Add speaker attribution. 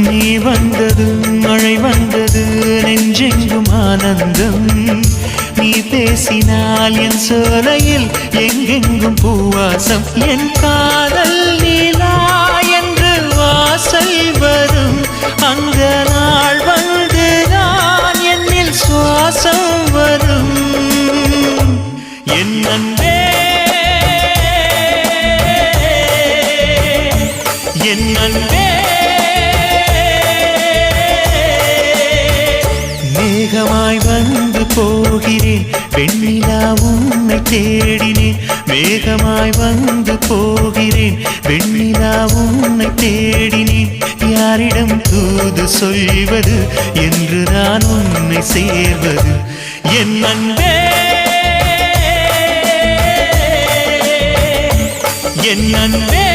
Speaker 1: நீ வந்ததும் மழை வந்தது நெஞ்செங்கும் ஆனந்தம் நீ பேசினால் என் சோலையில் எங்கெங்கும் பூவாசம் என் காதல் நீலா என்று வாசல் வரும் அந்த நாள் வந்து நான் என்னில் சுவாசம் வரும் என் அன்பே என் அன்பே மேகமாய் வந்து போகிறேன் வெண்ணிலா உன்னை தேடினேன் மேகமாய் வந்து போகிறேன் வெண்ணிலா உன்னை தேடினேன் யாரிடம் தூது சொல்வது என்று நான் உன்னை சேர்வது என் அன்பே என் அன்பே